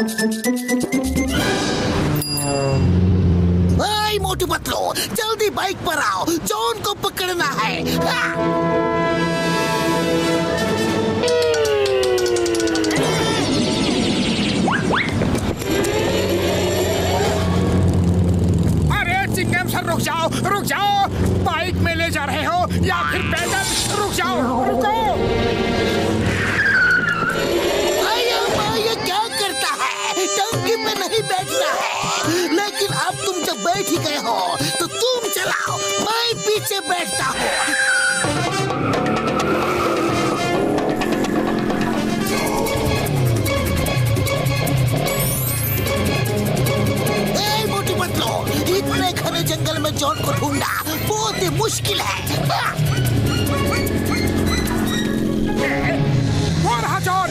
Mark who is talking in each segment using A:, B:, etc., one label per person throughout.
A: ओए मोटू पतलू, जल्दी बाइक पर आओ, जॉन को पकड़ना है।
B: अरे चिंगम सर, रुक जाओ रुक जाओ। बाइक में ले जा रहे हो या फिर पैदल? रुक जाओ, रुको।
A: ये क्या करता है? टंकी पे नहीं बैठता है। लेकिन अब तुम जब बैठ ही गए हो तो तुम चलाओ, मैं पीछे बैठता हूँ। ए मोटू पतलू, इतने घने जंगल में जॉन को ढूंढना बहुत ही मुश्किल है।
B: वो रहा John.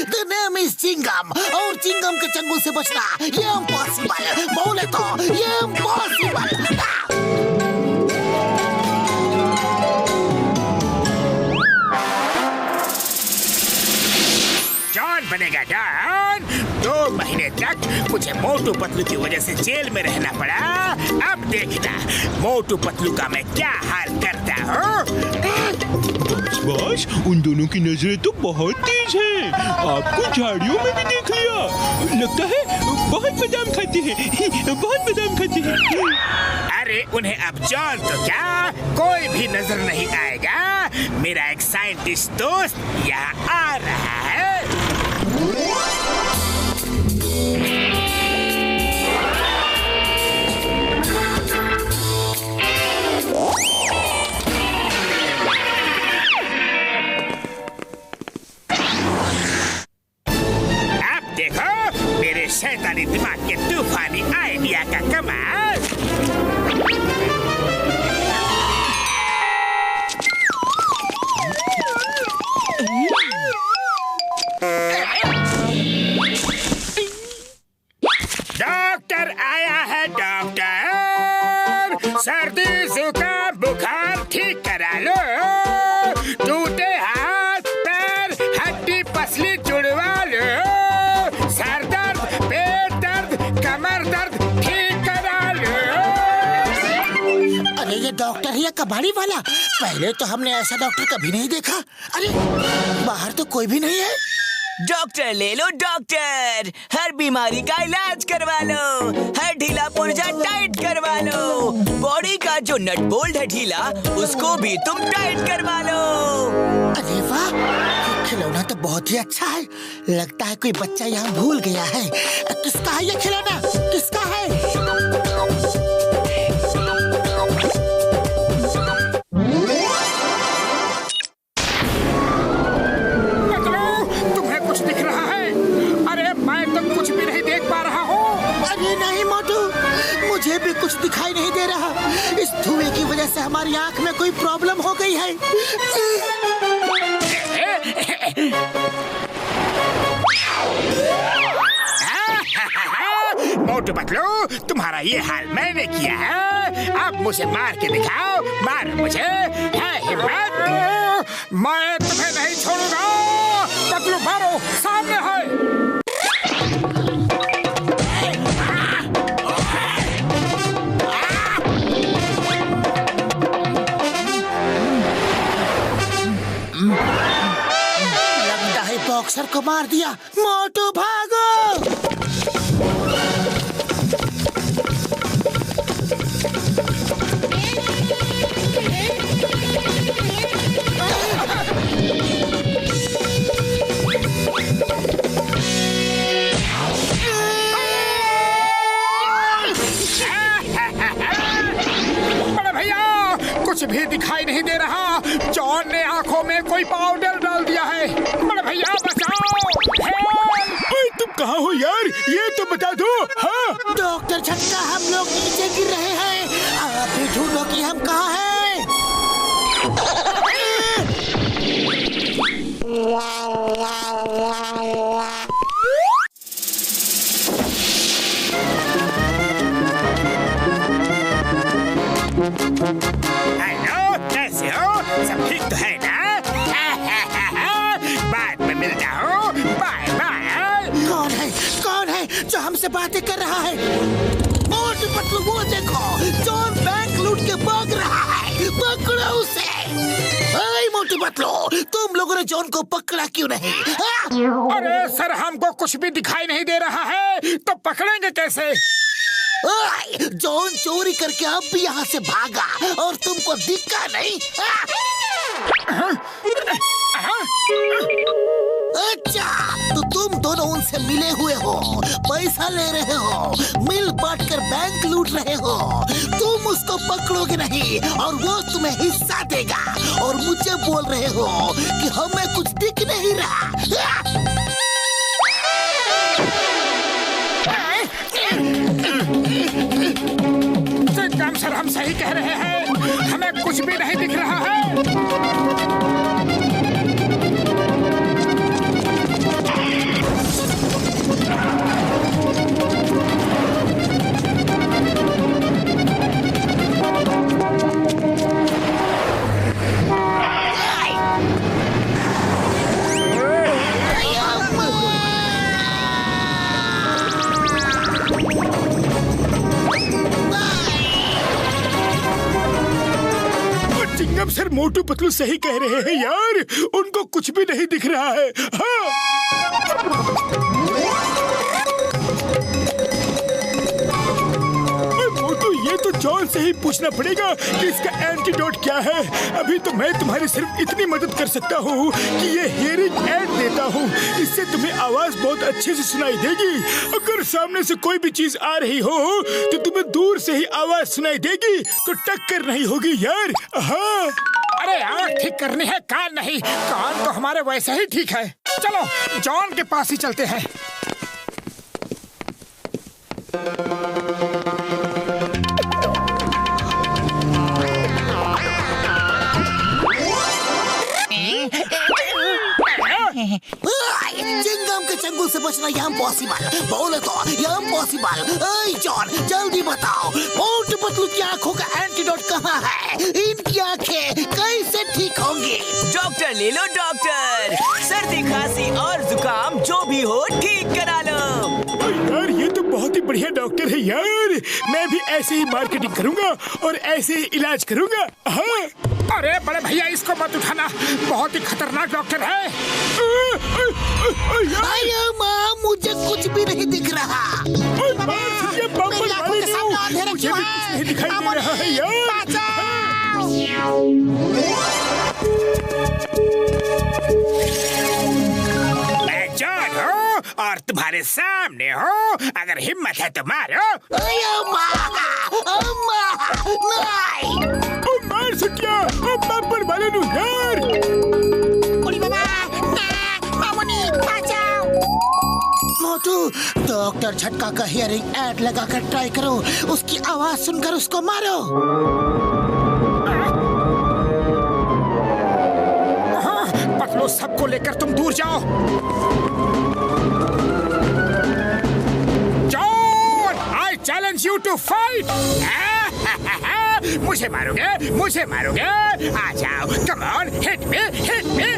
A: The name is Chingum, और चिंगम के चंगुल से बचना ये इम्पॉसिबल। बोले तो ये इम्पॉसिबल।
B: जॉन बनेगा डॉन। 2 महीने तक मुझे मोटू पतलू की वजह से जेल में रहना पड़ा। अब देखना मोटू पतलू का मैं क्या हाल करता हूँ।
C: बॉस, उन दोनों की नजरें तो बहुत तेज हैं। आपको झाड़ियों में भी देख लिया। लगता है बहुत बादाम खाते हैं, बहुत बादाम खाते हैं।
B: अरे उन्हें अब जॉन तो क्या कोई भी नजर नहीं आएगा। मेरा एक साइंटिस्ट दोस्त यहाँ आ रहा है। शैतानी दिमाग के तूफानी आइडिया का कमाल। डॉक्टर आया है डॉक्टर। सर्दी जुकाम बुखार ठीक करा लो। टूटे हाथ पैर हड्डी पसली जुड़वा लो।
A: अरे ये डॉक्टर है या कबाड़ी वाला? पहले तो हमने ऐसा डॉक्टर कभी नहीं देखा। अरे बाहर तो कोई भी नहीं है।
D: डॉक्टर ले लो डॉक्टर, हर बीमारी का इलाज करवा लो, हर ढीला पुर्जा टाइट करवा लो, बॉडी का जो नट बोल्ट है ढीला उसको भी तुम टाइट करवा लो।
A: अरे वाह, खिलौना तो बहुत ही अच्छा है। लगता है कोई बच्चा यहाँ भूल गया है। किसका है ये खिलौना? किसका है? मुझे भी कुछ दिखाई नहीं दे रहा। इस धुएं की वजह से हमारी आंख में कोई प्रॉब्लम हो गई है।
B: मोटू पतलू, तुम्हारा ये हाल मैंने किया है। अब मुझे मार के दिखाओ। मारो मुझे, है हिम्मत? मैं तुम्हें नहीं छोड़ूंगा। पतलू मारो, सामने है।
A: लगता है बॉक्सर को मार दिया। मोटू भागो।
B: बड़े भैया, कुछ भी दिखाई नहीं दे रहा। जॉन ने आंखों में कोई पाउडर डाल दिया है। बड़े भैया बचाओ।
C: तुम कहाँ हो यार? ये तो बता दो। हाँ
A: डॉक्टर झटका, हम लोग नीचे गिर रहे हैं। आप भी ढूंढो कि हम कहाँ हैं।
B: हेलो, कैसे हो? सब ठीक तो है ना? बाद में मिलता हूँ। Bye bye.
A: कौन है जो हमसे बातें कर रहा है? मोटू पतलू, वो देखो, जॉन बैंक लूट के भाग रहा है। पकड़ो उसे। अरे मोटू पतलू, तुम लोगों ने जॉन को पकड़ा क्यों नहीं?
B: अरे सर, हमको कुछ भी दिखाई नहीं दे रहा है, तो पकड़ेंगे कैसे?
A: जॉन चोरी करके अब भी यहाँ से भागा और तुमको दिखा नहीं? अच्छा, तो तुम दोनों उनसे मिले हुए हो, पैसा ले रहे हो, मिल बांट कर बैंक लूट रहे हो। तुम उसको पकड़ोगे नहीं और वो तुम्हें हिस्सा देगा, और मुझे बोल रहे हो कि हमें कुछ दिख नहीं रहा।
B: एकदम सर, हम सही कह रहे हैं, हमें कुछ भी नहीं दिख रहा है। सर, मोटू पतलू सही कह रहे हैं यार, उनको कुछ भी नहीं दिख रहा है। मोटू, ये तो जॉन से ही पूछना पड़ेगा कि इसका एंटीडोट क्या है। अभी तो मैं तुम्हारी सिर्फ इतनी मदद कर सकता हूँ कि ये हियरिंग एड देता हूँ, इससे तुम्हें आवाज बहुत अच्छे से सुनाई देगी। अगर सामने से कोई भी चीज आ रही हो तो तुम्हें दूर से ही आवाज सुनाई देगी, तो टक्कर नहीं होगी यार। हाँ, अरे आँख ठीक करनी है, कान नहीं। कान तो हमारे वैसे ही ठीक है। चलो जॉन के पास ही चलते हैं।
A: चिंगम के चंगुल से बचना ये इम्पॉसिबल। बोले तो ये इम्पॉसिबल। जॉन, जल्दी बताओ, मोटू पतलू की आंखों का एंटीडोट कहाँ है? इनकी आंखें कैसे ठीक होंगी?
D: डॉक्टर ले लो डॉक्टर, सर्दी खांसी और जुकाम जो भी हो ठीक करा लो।
B: यार, ये तो बहुत ही बढ़िया डॉक्टर है यार। मैं भी ऐसे ही मार्केटिंग करूंगा और ऐसे ही इलाज करूंगा। हाँ। अरे बड़े भैया, इसको मत उठाना, बहुत ही खतरनाक डॉक्टर है।
A: अरे माँ, मुझे कुछ भी नहीं दिख रहा।
B: मुझे भी कुछ नहीं दिखाई दे रहा है यार। मैं जॉन हूँ और तुम्हारे सामने हूँ, अगर हिम्मत है तो मारो। मार सकिया, मार वाले नु यार।
A: मोटू, डॉक्टर झटका का हियरिंग एड लगाकर ट्राई करो, उसकी आवाज सुनकर उसको मारो।
B: हाँ, पतलू, सबको लेकर तुम दूर जाओ। John, I challenge you to fight. मुझे मारोगे, मुझे मारोगे? आ जाओ, come on, hit me, hit me.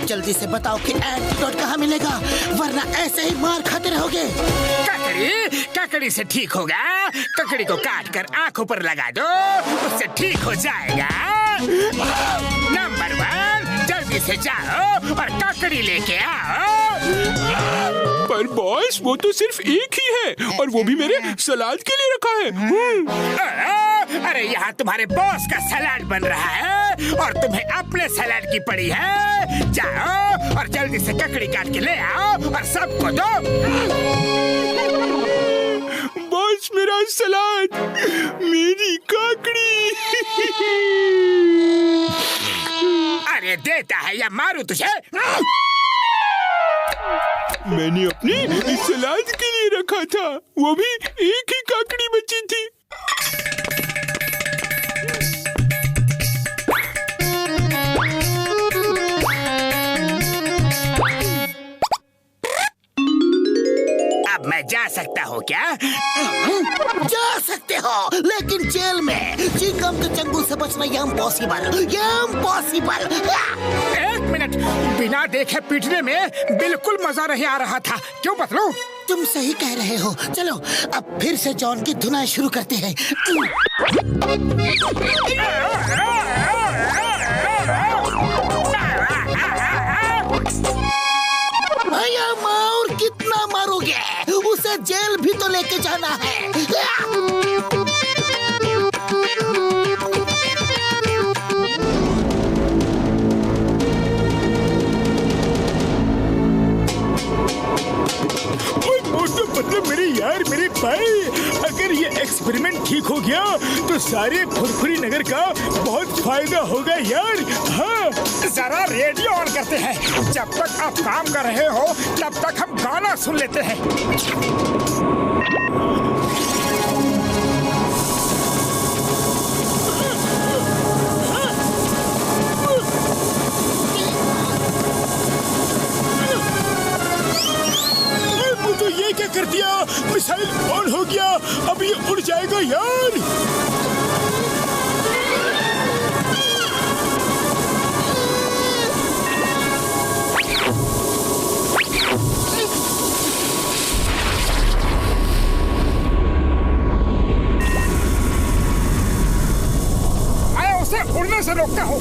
A: जल्दी से बताओ कि एंटीडोट कहाँ मिलेगा, वरना ऐसे ही मार खाते रहोगे।
B: ककड़ी, ककड़ी से ठीक होगा। ककड़ी को काट कर आंखों पर लगा दो, उससे ठीक हो जाएगा। नंबर 1, जल्दी से जाओ और ककड़ी लेके आओ।
C: पर बॉस, वो तो सिर्फ एक ही है और वो भी मेरे सलाद के लिए रखा है।
B: अरे यहाँ तुम्हारे बॉस का सलाद बन रहा है और तुम्हें अपने सलाद की पड़ी है। जाओ और जल्दी से ककड़ी काट के ले आओ और सबको दो।
C: बॉस, मेरा सलाद, मेरी
B: देता है या मारूं तुझे?
C: मैंने अपनी सलाद के लिए रखा था, वो भी एक ही काकड़ी बची थी।
B: अब मैं जा सकता हूँ क्या?
A: जा सकते हो, लेकिन जेल में चिंगम के चंगुल से बचना इम्पॉसिबल।
B: एक मिनट, बिना देखे पीटने में बिल्कुल मजा नहीं आ रहा था। क्यों पतलू?
A: तुम सही कह रहे हो। चलो अब फिर से जॉन की धुनाई शुरू करते हैं। भैया मार, कितना मारोगे? उसे जेल भी तो लेके जाना है।
C: मतलब मेरे भाई, अगर ये एक्सपेरिमेंट ठीक हो गया तो सारे फुरफुरी नगर का बहुत फायदा होगा यार। हाँ,
B: जरा रेडियो ऑन करते हैं। जब तक आप काम कर रहे हो तब तक हम गाना सुन लेते हैं।
C: तो ये क्या कर दिया? मिसाइल ऑन हो गया, अब ये उड़ जाएगा यार।
B: मैं उसे उड़ने से रोकता हूँ।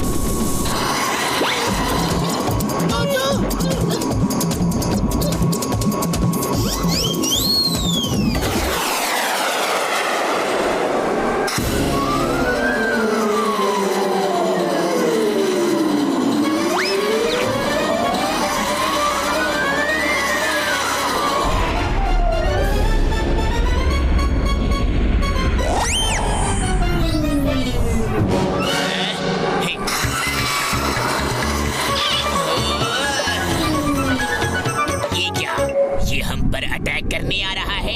D: करने आ रहा है।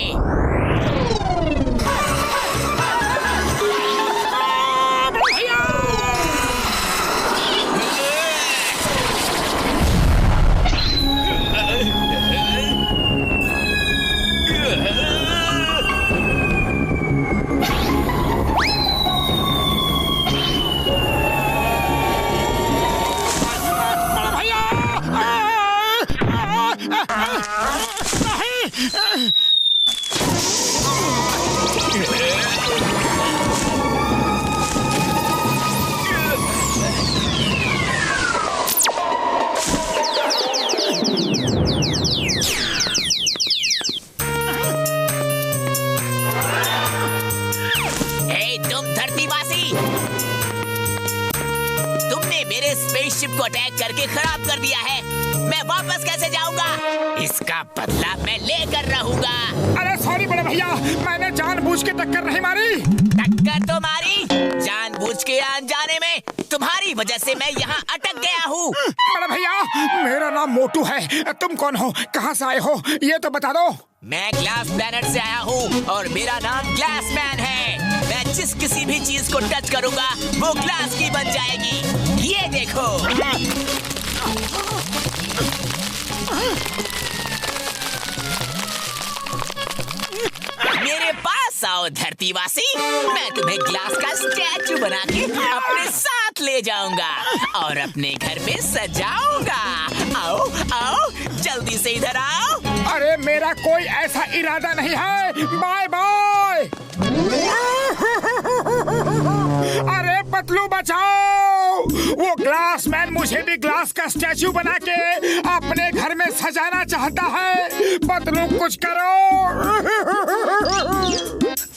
D: स्पेसशिप को अटैक करके खराब कर दिया है। मैं वापस कैसे जाऊंगा? इसका बदला मैं लेकर रहूंगा।
B: अरे सॉरी बड़े भैया, मैंने जानबूझ के टक्कर नहीं मारी।
D: टक्कर तो मारी, जानबूझ के अनजाने में। तुम्हारी वजह से मैं यहाँ अटक गया हूँ।
B: बड़े भैया, मेरा नाम मोटू है। तुम कौन हो, कहाँ से आए हो, ये तो बता दो।
D: मैं ग्लास प्लैनेट से आया हूँ और मेरा नाम ग्लास मैन है। मैं जिस किसी भी चीज को टच करूंगा वो ग्लास की बन जाएगी। ये देखो। मेरे पास आओ धरतीवासी, मैं तुम्हें ग्लास का स्टैचू बना के अपने साथ ले जाऊंगा और अपने घर में सजाऊंगा। आओ आओ, जल्दी से इधर आओ।
B: अरे मेरा कोई ऐसा इरादा नहीं है। Bye bye. अरे पतलू बचाओ, वो ग्लास मैन मुझे भी ग्लास का स्टैचू बना के अपने घर में सजाना चाहता है। पतलू कुछ करो।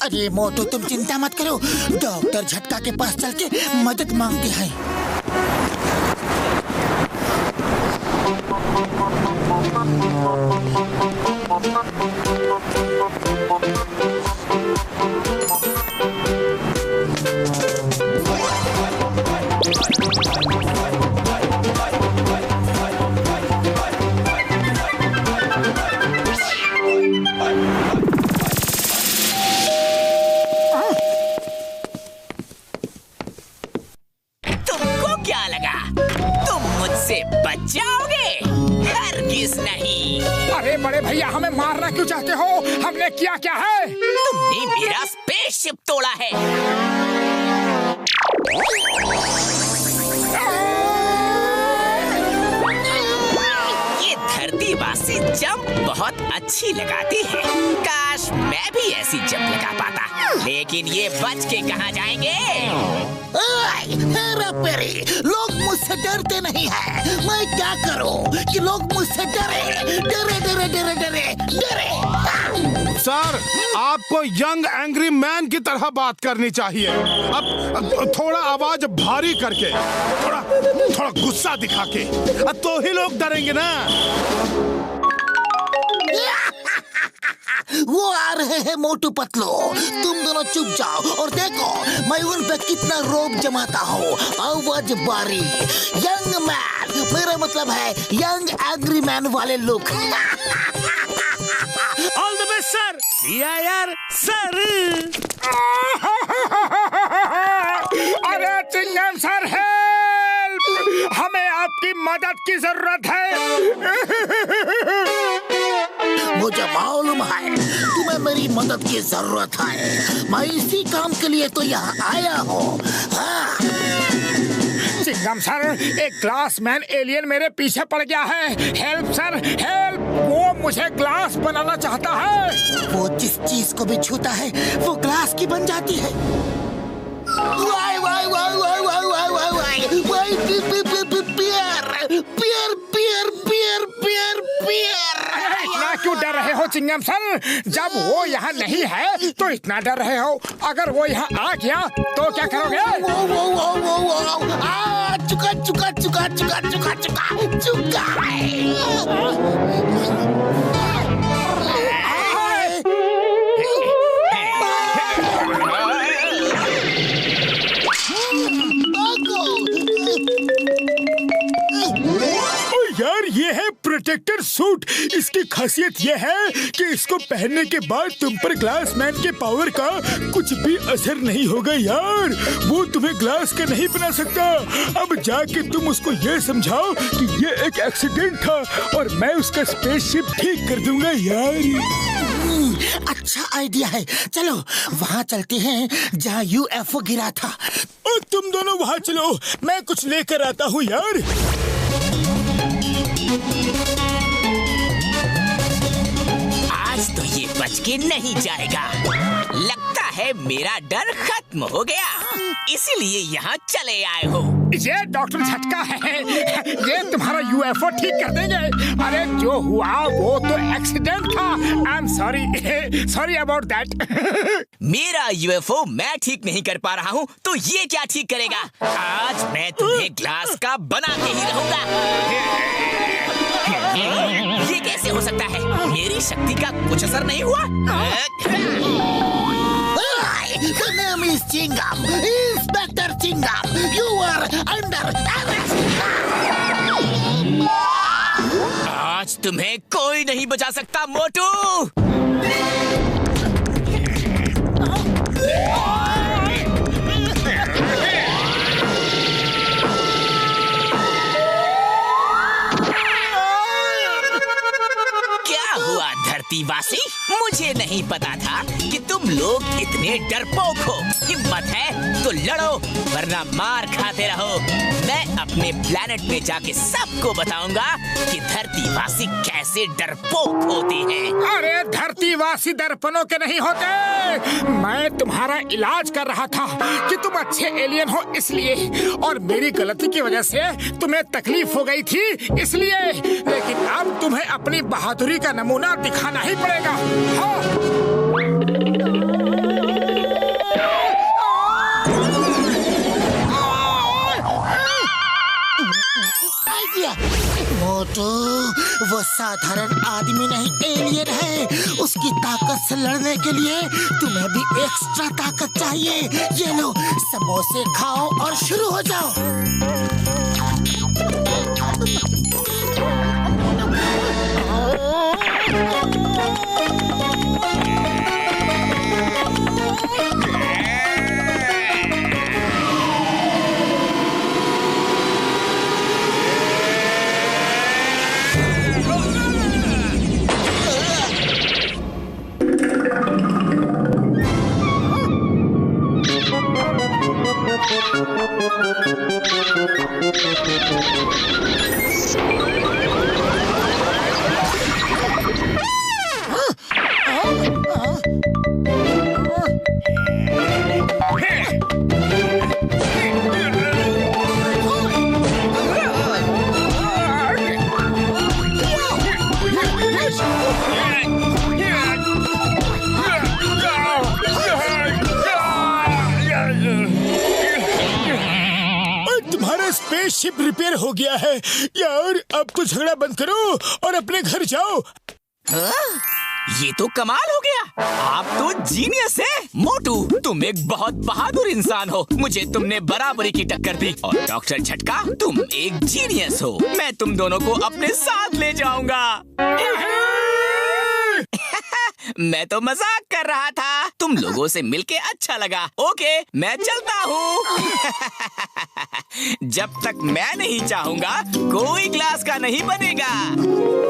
A: अरे मोटू, तुम चिंता मत करो, डॉक्टर झटका के पास चल के मदद मांगते हैं।
D: चीज नहीं।
B: अरे बड़े भैया, हमें मारना क्यों चाहते हो? हमने किया क्या है?
D: तुमने मेरा स्पेसशिप तोड़ा है। ये धरतीवासी जंप बहुत अच्छी लगाती है। काश मैं भी ऐसी जंप लगा पाता, लेकिन ये बच के कहाँ जाएंगे?
A: हेरा फेरी, लोग मुझसे डरते नहीं हैं। मैं क्या करूं कि लोग मुझसे डरे डरे डरे डरे डरे डरे।
E: सर, आपको यंग एंग्री मैन की तरह बात करनी चाहिए। अब थोड़ा आवाज भारी करके, थोड़ा गुस्सा दिखा के, तो ही लोग डरेंगे ना।
A: वो आ रहे हैं मोटू पतलू। तुम दोनों चुप जाओ और देखो मैं उन पे कितना रोब जमाता हूँ। आवाज बारी। यंग मैन, मेरा मतलब है यंग एंग्री मैन वाले look.
E: All the best sir. CIR sir.
B: अरे चिंगम सर, हेल्प! हमें आपकी मदद की जरूरत है।
A: मुझे मालूम है तुम्हें मेरी मदद की जरूरत है। मैं इसी काम के लिए तो यहाँ आया हूँ। हाँ।
B: चिंगम सर, एक ग्लासमैन एलियन मेरे पीछे पड़ गया है। Help sir, help! वो मुझे ग्लास बनाना चाहता है।
A: वो जिस चीज को भी छूता है वो ग्लास की बन जाती है। Why why why why why why why why why पियर पियर पियर पियर पियर पियर।
B: इतना क्यों डर रहे हो चिंगम सर? जब वो यहाँ नहीं है तो इतना डर रहे हो। अगर वो यहाँ आ गया तो क्या करोगे?
A: चुका चुका चुका चुका चुका चुका चुका।
B: यार, ये है प्रोटेक्टर सूट। इसकी खासियत ये है कि इसको पहनने के बाद तुम पर ग्लासमैन के पावर का कुछ भी असर नहीं होगा यार। वो तुम्हें ग्लास का नहीं बना सकता। अब जाके तुम उसको ये समझाओ कि ये एक एक्सीडेंट था और मैं उसका स्पेसशिप ठीक कर दूंगा यार।
A: अच्छा आइडिया है। चलो वहाँ चलते हैं जहाँ UFO गिरा था।
B: और तुम दोनों वहाँ चलो, मैं कुछ लेकर आता हूँ यार।
D: आज तो ये बच के नहीं जाएगा। लगता है मेरा डर खत्म हो गया, इसीलिए यहाँ चले आए हो।
B: ये डॉक्टर झटका है। ये तुम्हारा UFO ठीक कर देंगे। अरे जो हुआ वो तो एक्सीडेंट था। I am sorry, sorry about that.
D: मेरा UFO मैं ठीक नहीं कर पा रहा हूँ तो ये क्या ठीक करेगा? आज मैं तुम्हें ग्लास का बना के ही रहूंगा। ये कैसे हो सकता है? मेरी शक्ति का कुछ असर नहीं हुआ।
A: The name is Chingam, Inspector Chingam. You are under arrest.
D: आज तुम्हें कोई नहीं बचा सकता मोटू। धरतीवासी, मुझे नहीं पता था कि तुम लोग इतने डरपोक हो। हिम्मत है तो लड़ो, वरना मार खाते रहो। मैं अपने प्लेनेट में जाके सबको बताऊंगा कि धरतीवासी कैसे डरपोक होते हैं।
B: अरे धरतीवासी दर्पणों के नहीं होते। मैं तुम्हारा इलाज कर रहा था कि तुम अच्छे एलियन हो इसलिए, और मेरी गलती की वजह से तुम्हें तकलीफ हो गई थी इसलिए। लेकिन अब तुम्हें अपनी बहादुरी का नमूना दिखाना ही पड़ेगा। हाँ।
A: मोटू, वो साधारण आदमी नहीं एलियन है। उसकी ताकत से लड़ने के लिए तुम्हें भी एक्स्ट्रा ताकत चाहिए। ये लो, समोसे खाओ और शुरू हो जाओ।
B: स्पेसशिप रिपेयर हो गया है यार। अब तो झगड़ा बंद करो और अपने घर जाओ।
D: हाँ? ये तो कमाल हो गया। आप तो जीनियस है मोटू। तुम एक बहुत बहादुर इंसान हो। मुझे तुमने बराबरी की टक्कर दी। और डॉक्टर झटका, तुम एक जीनियस हो। मैं तुम दोनों को अपने साथ ले जाऊंगा। मैं तो मजाक कर रहा था। तुम लोगों से मिलके अच्छा लगा। ओके, मैं चलता हूँ। जब तक मैं नहीं चाहूंगा कोई ग्लास का नहीं बनेगा।